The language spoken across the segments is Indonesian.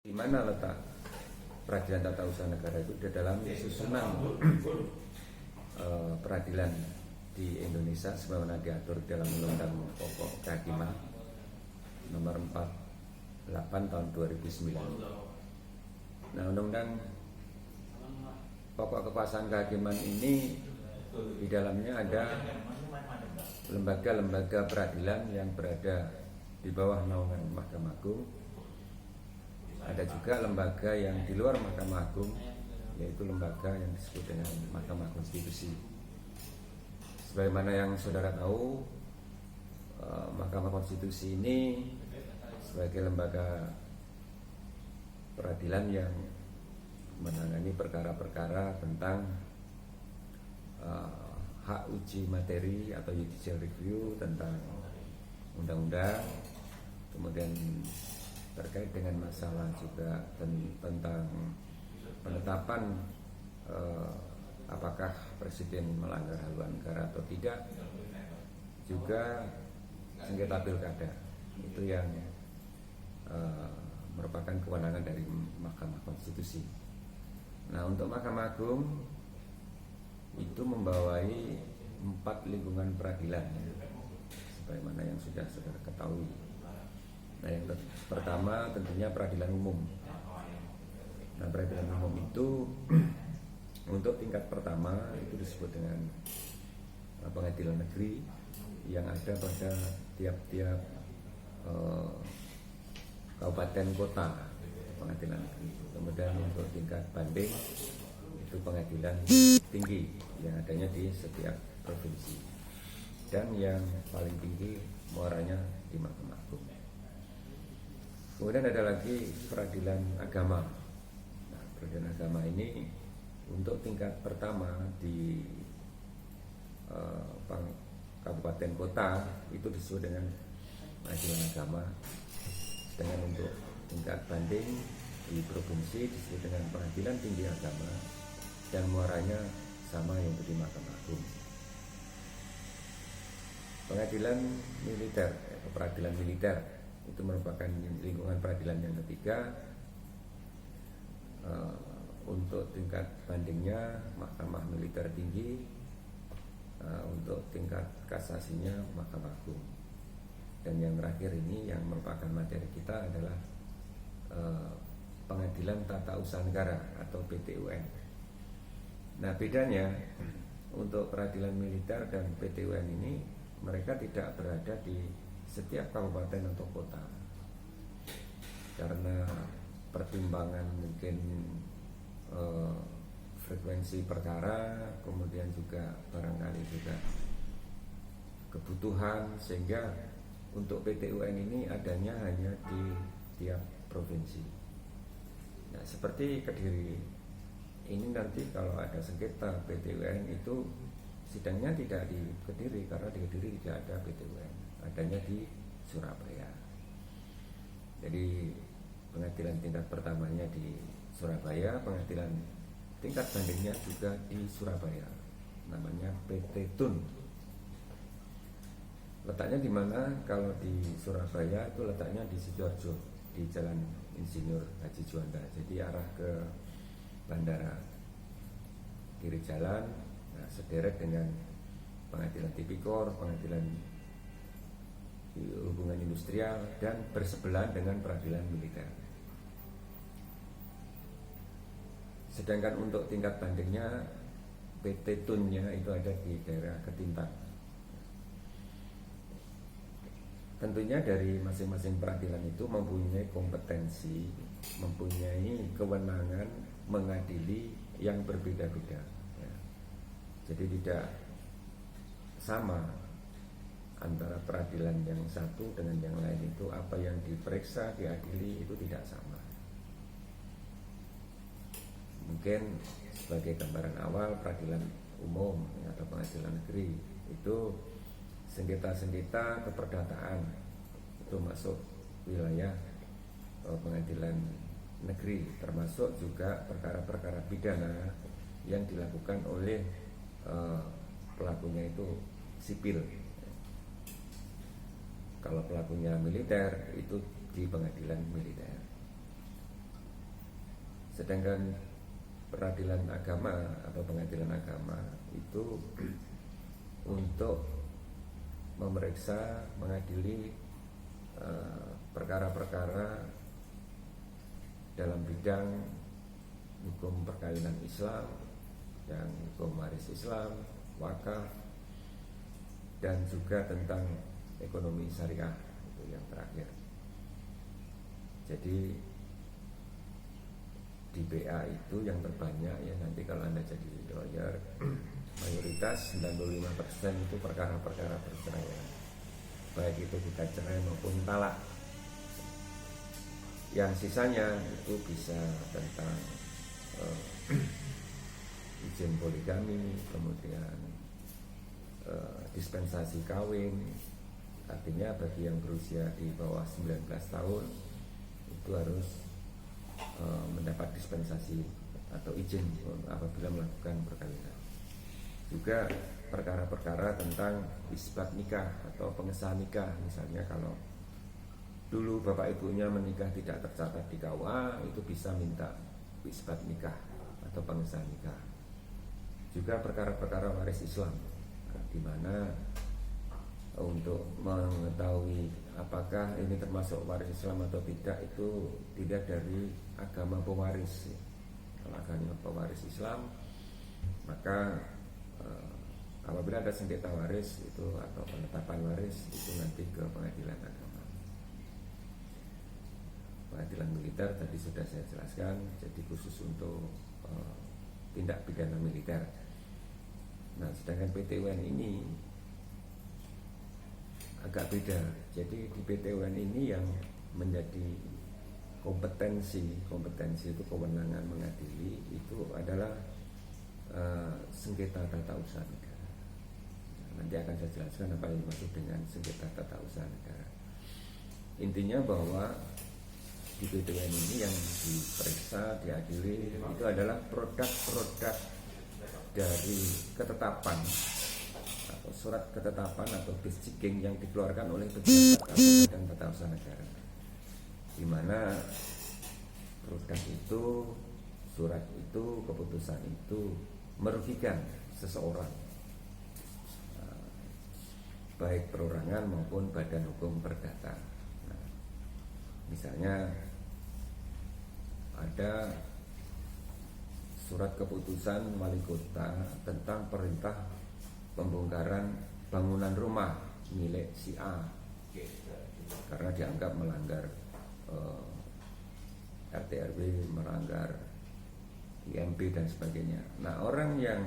Di mana letak peradilan tata usaha negara itu di dalam susunan peradilan di Indonesia sebagaimana diatur dalam Undang-Undang Pokok Kehakiman nomor 48 tahun 2009. Nah, Undang-Undang Pokok Kekuasaan Kehakiman ini di dalamnya ada lembaga-lembaga peradilan yang berada di bawah naungan Mahkamah Agung. Ada juga lembaga yang di luar Mahkamah Agung, yaitu lembaga yang disebut dengan Mahkamah Konstitusi. Sebagaimana yang saudara tahu, Mahkamah Konstitusi ini sebagai lembaga peradilan yang menangani perkara-perkara tentang hak uji materi atau judicial review tentang undang-undang, kemudian terkait dengan masalah juga tentang penetapan apakah presiden melanggar haluan negara atau tidak, juga sengketa pilkada. Itu yang merupakan kewenangan dari Mahkamah Konstitusi. Nah, untuk Mahkamah Agung itu membawai 4 lingkungan peradilan, sebagaimana yang sudah saudara ketahui. Nah, yang pertama tentunya peradilan umum. Nah, peradilan umum itu untuk tingkat pertama itu disebut dengan pengadilan negeri yang ada pada tiap-tiap kabupaten kota, pengadilan negeri. Kemudian untuk tingkat banding itu pengadilan tinggi yang adanya di setiap provinsi, dan yang paling tinggi muaranya di Mahkamah Agung. Kemudian ada lagi peradilan agama. Nah, peradilan agama ini untuk tingkat pertama di kabupaten kota itu disebut dengan pengadilan agama. Sedangkan untuk tingkat banding di provinsi disebut dengan pengadilan tinggi agama, dan muaranya sama yang di Mahkamah Agung. Pengadilan militer, peradilan militer itu merupakan lingkungan peradilan yang ketiga. Untuk tingkat bandingnya Mahkamah Militer Tinggi, untuk tingkat kasasinya Mahkamah Agung. Dan yang terakhir ini yang merupakan materi kita adalah Pengadilan Tata Usaha Negara atau PT-UN. Nah, bedanya untuk peradilan militer dan PT-UN ini, mereka tidak berada di setiap kabupaten atau kota karena pertimbangan mungkin frekuensi perkara, kemudian juga barangkali juga kebutuhan, sehingga untuk PT-UN ini adanya hanya di tiap provinsi. Nah, seperti Kediri ini nanti kalau ada sengketa PT-UN itu sidangnya tidak di Kediri, karena di Kediri tidak ada PT-UN, adanya di Surabaya. Jadi pengadilan tingkat pertamanya di Surabaya, pengadilan tingkat bandingnya juga di Surabaya, namanya PT Tun. Letaknya di mana? Kalau di Surabaya itu letaknya di Sidoarjo, di Jalan Insinyur Haji Juanda, jadi arah ke bandara, kiri jalan. Nah, sederet dengan pengadilan tipikor, pengadilan hubungan industrial, dan bersebelahan dengan peradilan militer. Sedangkan untuk tingkat bandingnya PT Tunnya itu ada di daerah Ketintang. Tentunya dari masing-masing peradilan itu mempunyai kompetensi, mempunyai kewenangan mengadili yang berbeda-beda. Jadi tidak sama antara peradilan yang satu dengan yang lain, itu apa yang diperiksa, diadili itu tidak sama. Mungkin sebagai gambaran awal, peradilan umum atau pengadilan negeri itu sengketa-sengketa keperdataan itu masuk wilayah pengadilan negeri, termasuk juga perkara-perkara pidana yang dilakukan oleh pelakunya itu sipil. Kalau pelakunya militer itu di pengadilan militer. Sedangkan peradilan agama atau pengadilan agama itu untuk memeriksa, mengadili perkara-perkara dalam bidang hukum perkawinan Islam, yang hukum waris Islam, wakaf, dan juga tentang ekonomi syariah, itu yang terakhir. Jadi di BA itu yang terbanyak ya, nanti kalau Anda jadi lawyer mayoritas 95% itu perkara-perkara perceraian, baik itu kita cerai maupun talak. Yang sisanya itu bisa tentang izin poligami, kemudian dispensasi kawin. Artinya bagi yang berusia di bawah 19 tahun itu harus mendapat dispensasi atau izin apabila melakukan perkawinan. Juga perkara-perkara tentang isbat nikah atau pengesahan nikah. Misalnya kalau dulu bapak ibunya menikah tidak tercatat di KUA, itu bisa minta isbat nikah atau pengesahan nikah. Juga perkara-perkara waris Islam, di mana untuk mengetahui apakah ini termasuk waris Islam atau tidak itu dilihat dari agama pewaris. Kalau agama pewaris Islam, maka apabila ada sengketa waris itu atau penetapan waris itu nanti ke pengadilan agama. Pengadilan militer tadi sudah saya jelaskan, jadi khusus untuk tindak pidana militer. Nah, sedangkan PTUN ini agak beda. Jadi di PTUN ini yang menjadi kompetensi itu kewenangan mengadili itu adalah sengketa tata usaha negara. Nanti akan saya jelaskan apa yang dimaksud dengan sengketa tata usaha negara. Intinya bahwa di PTUN ini yang diperiksa, diadili itu adalah produk-produk dari ketetapan atau surat ketetapan atau bisjiking yang dikeluarkan oleh pejabat atau badan tata usaha negara, di mana produk itu, surat itu, keputusan itu merugikan seseorang, baik perorangan maupun badan hukum perdata. Nah, misalnya ada surat keputusan wali kota tentang perintah pembongkaran bangunan rumah milik si A karena dianggap melanggar RT RW, melanggar IMB dan sebagainya. Nah, orang yang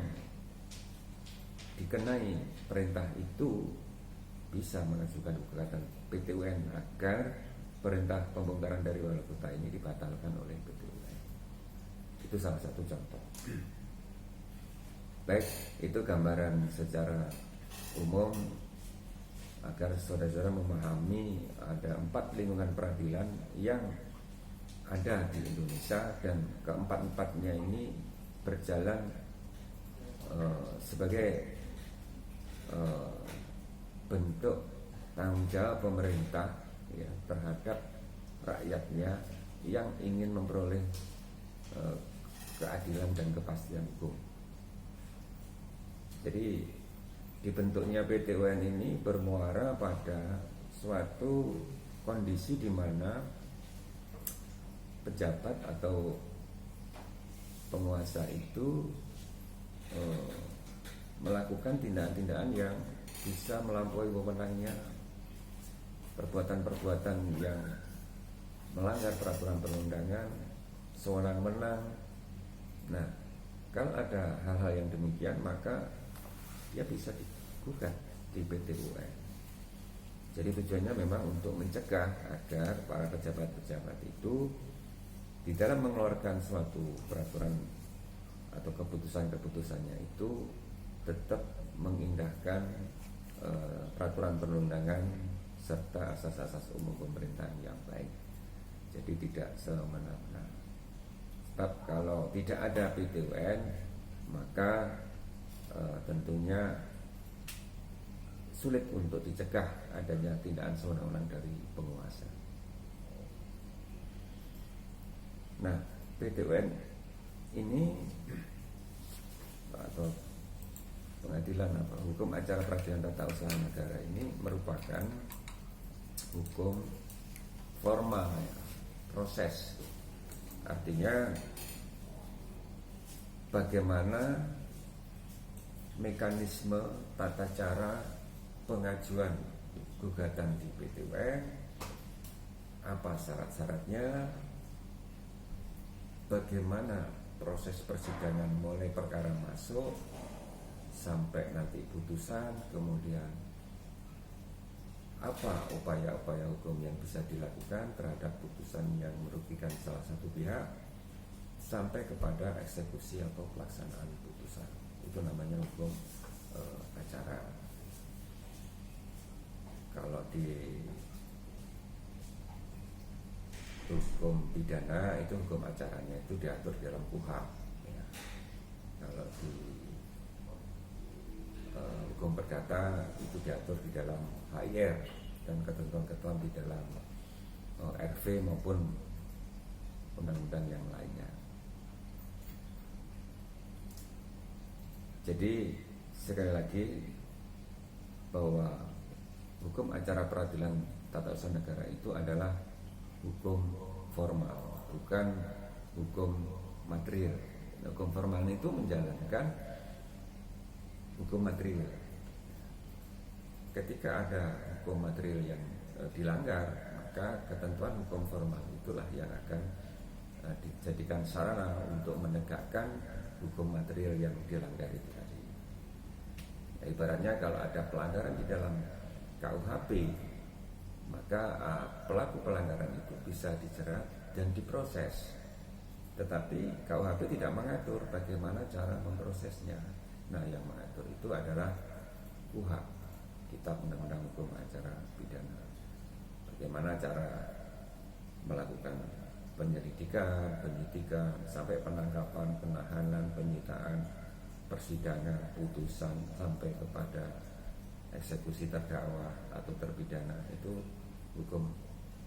dikenai perintah itu bisa mengajukan gugatan PTUN agar perintah pembongkaran dari wali kota ini dibatalkan oleh PTUN. Itu salah satu contoh. Baik, itu gambaran secara umum agar saudara-saudara memahami ada 4 lingkungan peradilan yang ada di Indonesia, dan keempat-empatnya ini berjalan sebagai bentuk tanggung jawab pemerintah ya, terhadap rakyatnya yang ingin memperoleh keadilan dan kepastian hukum. Jadi dibentuknya PTUN ini bermuara pada suatu kondisi di mana pejabat atau penguasa itu melakukan tindakan-tindakan yang bisa melampaui wewenangnya, perbuatan-perbuatan yang melanggar peraturan perundangan, sewenang-wenang. Nah, kalau ada hal-hal yang demikian, maka dia bisa digugat di PTUN. Jadi tujuannya memang untuk mencegah agar para pejabat-pejabat itu di dalam mengeluarkan suatu peraturan atau keputusan-keputusannya itu tetap mengindahkan peraturan perundangan serta asas-asas umum pemerintahan yang baik. Jadi tidak semena-mena. Sebab kalau tidak ada PTUN, maka tentunya sulit untuk dicegah adanya tindakan sewenang-wenang dari penguasa. Nah, PT UN ini atau pengadilan apa hukum acara peradilan tata usaha negara ini merupakan hukum formal ya, proses. Artinya bagaimana mekanisme tata cara pengajuan gugatan di PT UN, apa syarat-syaratnya, bagaimana proses persidangan mulai perkara masuk sampai nanti putusan, kemudian apa upaya-upaya hukum yang bisa dilakukan terhadap putusan yang merugikan salah satu pihak sampai kepada eksekusi atau pelaksanaan putusan. Itu namanya hukum acara. Kalau di hukum pidana itu hukum acaranya itu diatur dalam KUHP ya. Kalau di hukum perdata itu diatur di dalam HIR dan ketentuan-ketentuan di dalam RV maupun undang-undang yang lainnya. Jadi sekali lagi bahwa hukum acara peradilan tata usaha negara itu adalah hukum formal, bukan hukum material. Hukum formal itu menjalankan hukum material. Ketika ada hukum material yang dilanggar, maka ketentuan hukum formal itulah yang akan dijadikan sarana untuk menegakkan hukum material yang dilanggar itu tadi. Ya, ibaratnya kalau ada pelanggaran di dalam KUHP, maka pelaku pelanggaran itu bisa dijerat dan diproses. Tetapi KUHP tidak mengatur bagaimana cara memprosesnya. Nah, yang mengatur itu adalah KUHP, Kitab Undang-Undang Hukum Acara Pidana. Bagaimana cara melakukan penyelidikan, penyidikan, sampai penangkapan, penahanan, penyitaan, persidangan, putusan, sampai kepada eksekusi terdakwa atau terpidana, itu hukum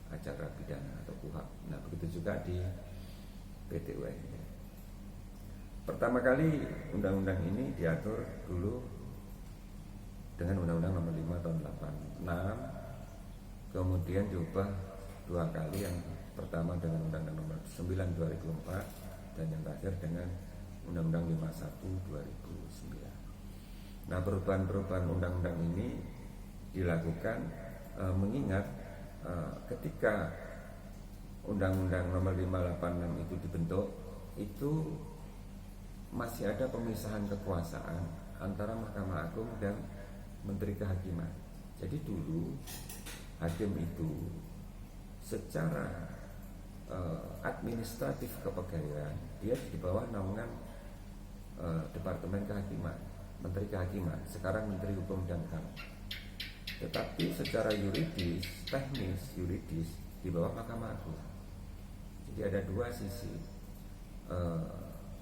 acara pidana atau KUHP. Nah, begitu juga di PT UN. Pertama kali undang-undang ini diatur dulu dengan Undang-Undang Nomor 5 Tahun 86, kemudian diubah dua kali, yang pertama dengan Undang-Undang Nomor 9 2004 dan yang terakhir dengan Undang-Undang 51 2009. Nah, perubahan-perubahan undang-undang ini dilakukan mengingat ketika Undang-Undang Nomor 586 itu dibentuk, itu masih ada pemisahan kekuasaan antara Mahkamah Agung dan Menteri Kehakiman. Jadi dulu hakim itu secara administratif kepegawaian dia di bawah naungan Departemen Kehakiman, Menteri Kehakiman, sekarang Menteri Hukum dan HAM. Tetapi secara yuridis, teknis yuridis di bawah Mahkamah Agung. Jadi ada dua sisi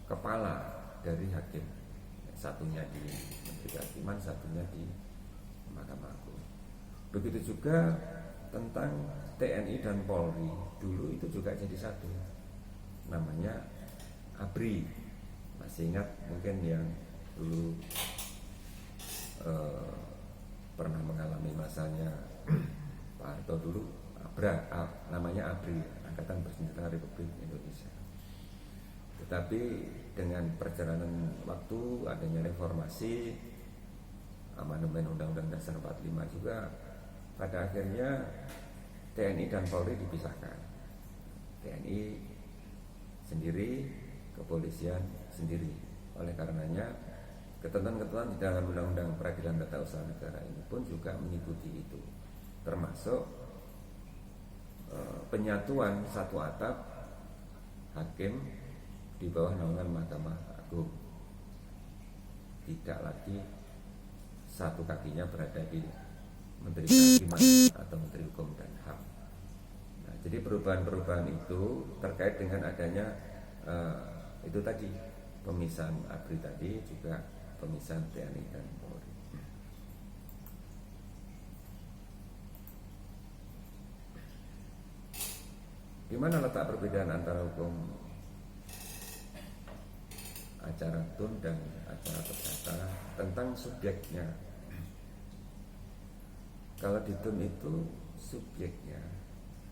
kepala dari hakim, satunya di Menteri Kehakiman, satunya di Mahkamah Agung. Begitu juga tentang TNI dan Polri, dulu itu juga jadi satu, namanya ABRI. Masih ingat mungkin yang dulu pernah mengalami masanya Pak Harto dulu, namanya ABRI, Angkatan Bersenjata Republik Indonesia. Tetapi dengan perjalanan waktu, adanya reformasi, amandemen Undang-Undang Dasar 45 juga, pada akhirnya TNI dan Polri dipisahkan. TNI sendiri, kepolisian sendiri. Oleh karenanya ketentuan-ketentuan di dalam Undang-Undang Peradilan Tata Usaha Negara ini pun juga mengikuti itu, termasuk penyatuan satu atap hakim di bawah naungan Mahkamah Agung. Tidak lagi satu kakinya berada di Menteri Kehakiman atau Menteri Hukum dan HAM. Nah, jadi perubahan-perubahan itu terkait dengan adanya itu tadi, pemisahan ABRI tadi, juga pemisahan TNI dan Polri. Di mana letak perbedaan antara hukum acara tun dan acara perdata tentang subjeknya. Kalau di tun itu subjeknya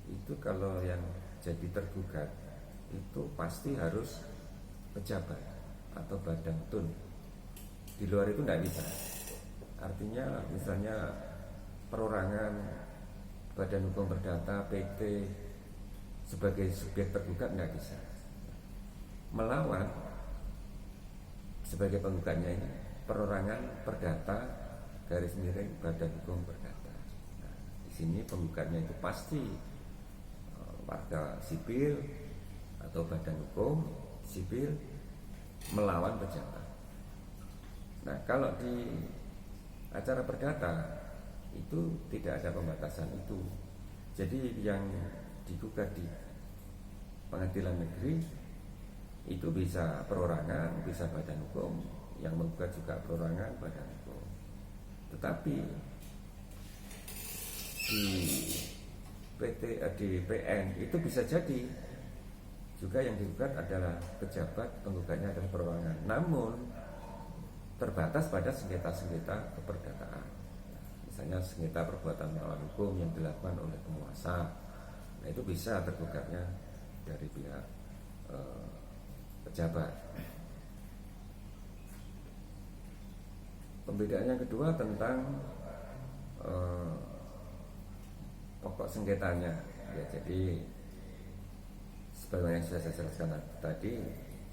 itu kalau yang jadi tergugat itu pasti harus pejabat atau badan tun. Di luar itu tidak bisa. Artinya misalnya perorangan, badan hukum perdata, PT sebagai subjek tergugat tidak bisa. Melawan sebagai penggugatnya ini perorangan, perdata, garis miring, badan hukum perdata. Nah, di sini penggugatnya itu pasti warga sipil atau badan hukum sipil melawan pejabat. Nah, kalau di acara perdata itu tidak ada pembatasan itu. Jadi yang digugat di pengadilan negeri itu bisa perorangan, bisa badan hukum, yang menggugat juga perorangan, badan hukum. Tetapi di PN itu bisa jadi juga yang digugat adalah pejabat, penggugatnya adalah perorangan. Namun terbatas pada sengketa-sengketa keperdataan. Misalnya sengketa perbuatan melawan hukum yang dilakukan oleh penguasa. Nah, itu bisa tergugatnya dari pihak pejabat. Pembedaan yang kedua tentang pokok sengketanya. Ya, jadi sebagaimana yang sudah saya jelaskan tadi,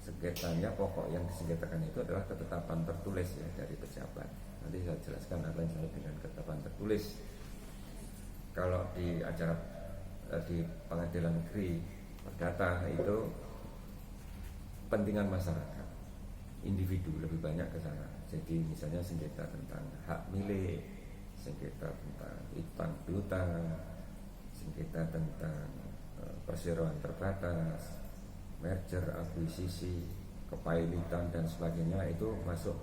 sengketanya pokok yang disengketakan itu adalah ketetapan tertulis ya dari pejabat. Nanti saya jelaskan apa yang disebut dengan ketetapan tertulis. Kalau di acara di pengadilan negeri perdata itu kepentingan masyarakat, individu lebih banyak ke sana. Jadi misalnya sengketa tentang hak milik, sengketa tentang utang piutang, sengketa tentang perseroan terbatas, merger, akuisisi, kepailitan dan sebagainya itu masuk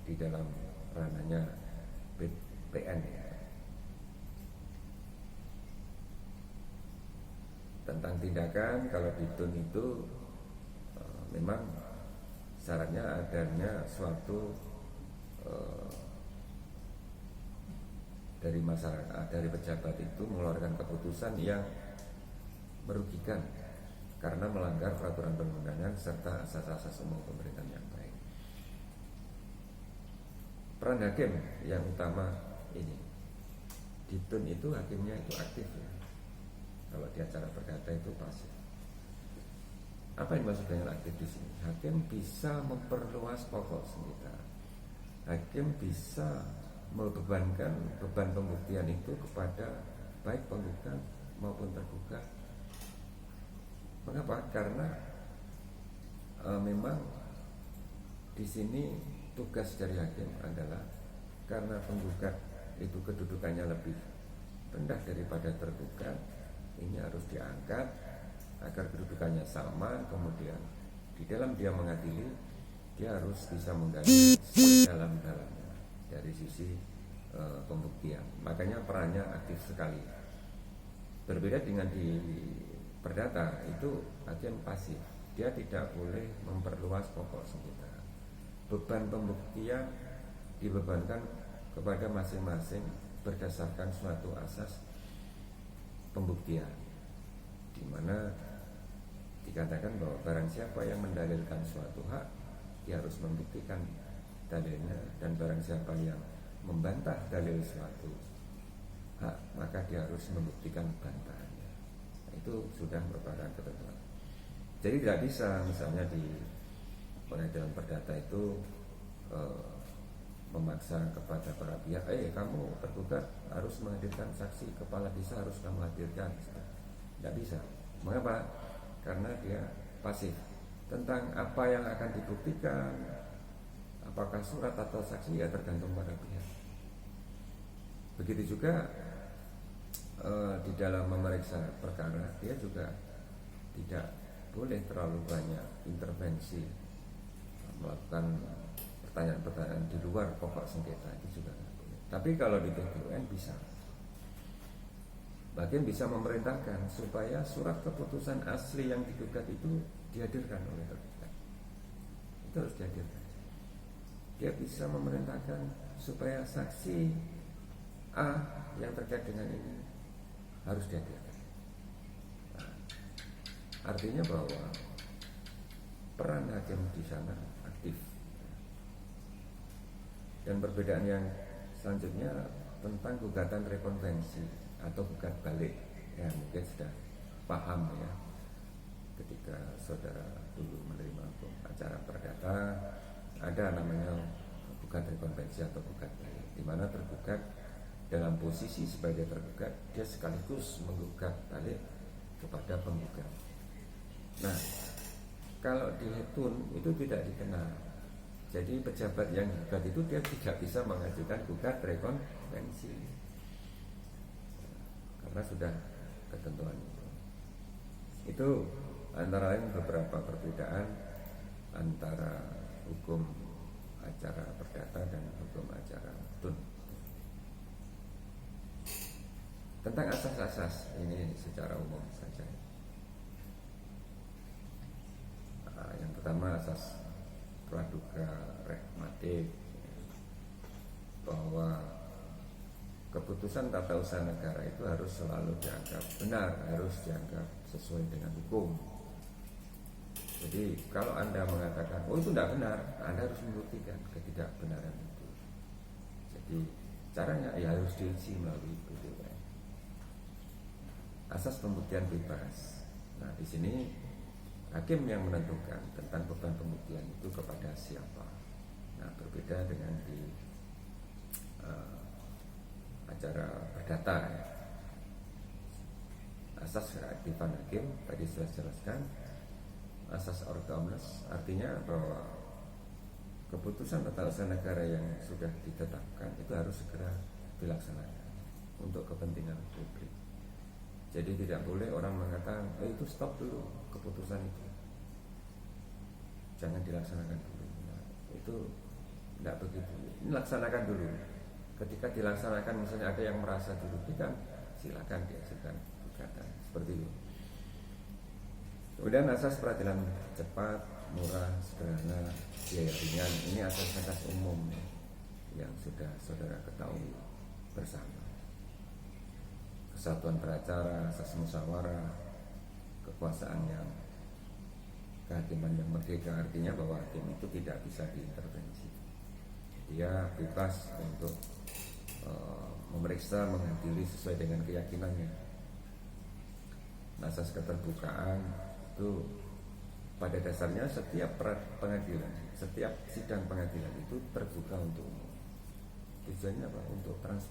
di dalam ranahnya PN ya. Tentang tindakan, kalau di tun itu memang syaratnya adanya suatu dari masyarakat, dari pejabat itu mengeluarkan keputusan yang merugikan karena melanggar peraturan perundangan serta asas-asas umum pemerintahan yang baik. Peran hakim yang utama ini di tun itu hakimnya itu aktif ya. Kalau di acara perdata itu pasif. Apa yang dimaksud dengan aktif di sini? Hakim bisa memperluas pokok sengketa. Hakim bisa membebankan beban pembuktian itu kepada baik penggugat maupun tergugat. Mengapa? Karena memang di sini tugas dari hakim adalah karena penggugat itu kedudukannya lebih rendah daripada tergugat, ini harus diangkat agar kedudukannya sama. Kemudian di dalam dia mengadili, dia harus bisa menggali sedalam-dalamnya dari sisi pembuktian. Makanya perannya aktif sekali. Berbeda dengan di perdata itu hakim pasif, dia tidak boleh memperluas pokok sengketa. Beban pembuktian dibebankan kepada masing-masing berdasarkan suatu asas pembuktian, di mana dikatakan bahwa barang siapa yang mendalilkan suatu hak, dia harus membuktikan dalilnya, dan barang siapa yang membantah dalil suatu hak, maka dia harus membuktikan bantahannya. Nah, itu sudah merupakan ketentuan. Jadi tidak bisa misalnya di pengadilan perdata itu memaksa kepada para pihak, kamu tergugat harus menghadirkan saksi, kepala desa harus kamu hadirkan. Tidak bisa. Mengapa? Karena dia pasif. Tentang apa yang akan dibuktikan, apakah surat atau saksi, ya tergantung pada pihak. Begitu juga di dalam memeriksa perkara, dia juga tidak boleh terlalu banyak intervensi, melakukan pertanyaan-pertanyaan di luar pokok sengketa, itu juga tidak boleh. Tapi kalau di PT-UN bisa. Hakim bisa memerintahkan supaya surat keputusan asli yang digugat itu dihadirkan oleh tergugat. itu harus dihadirkan. Dia bisa memerintahkan supaya saksi A yang terkait dengan ini harus dihadirkan. Nah, artinya bahwa peran hakim di sana aktif. Dan perbedaan yang selanjutnya tentang gugatan rekonvensi atau gugat balik, ya mungkin sudah paham ya, ketika saudara dulu menerima acara perdata ada namanya gugat rekonvensi atau gugat balik, di mana tergugat dalam posisi sebagai tergugat dia sekaligus menggugat balik kepada penggugat. Nah, kalau di Hetun itu tidak dikenal. Jadi pejabat yang gugat itu dia tidak bisa mengajukan gugat rekonvensi karena sudah ketentuan itu. Itu antara lain beberapa perbedaan antara hukum acara perdata dan hukum acara tun. Tentang asas-asas ini secara umum saja. Yang pertama asas praduga rehmatik, bahwa keputusan tata usaha negara itu harus selalu dianggap benar, harus dianggap sesuai dengan hukum. Jadi kalau Anda mengatakan oh itu tidak benar, Anda harus membuktikan ketidakbenaran itu. Jadi caranya ya harus diuji melalui pt UN. Asas pembuktian bebas. Nah, di sini hakim yang menentukan tentang beban pembuktian itu kepada siapa. Nah, berbeda dengan di acara perdata ya. Asas keaktifan hakim tadi sudah jelaskan. Asas ordo omnes artinya bahwa keputusan tata usaha negara yang sudah ditetapkan itu harus segera dilaksanakan untuk kepentingan publik. Jadi tidak boleh orang mengatakan itu stop dulu keputusan itu, jangan dilaksanakan dulu. Nah, itu tidak begitu. Ini laksanakan dulu. Ketika dilaksanakan misalnya ada yang merasa dirugikan, silakan diajukan gugatan seperti itu. Kemudian asas peradilan cepat, murah, sederhana, biaya ringan. Ini asas-asas umum yang sudah saudara ketahui bersama. Kesatuan beracara, asas musyawarah, kekuasaan yang kehakiman yang merdeka, artinya bahwa hakim itu tidak bisa diintervensi. Dia bebas untuk memeriksa, mengadili sesuai dengan keyakinannya. Asas keterbukaan itu pada dasarnya setiap pengadilan, setiap sidang pengadilan itu terbuka untuk umum. Tujuannya apa? Untuk transparansi.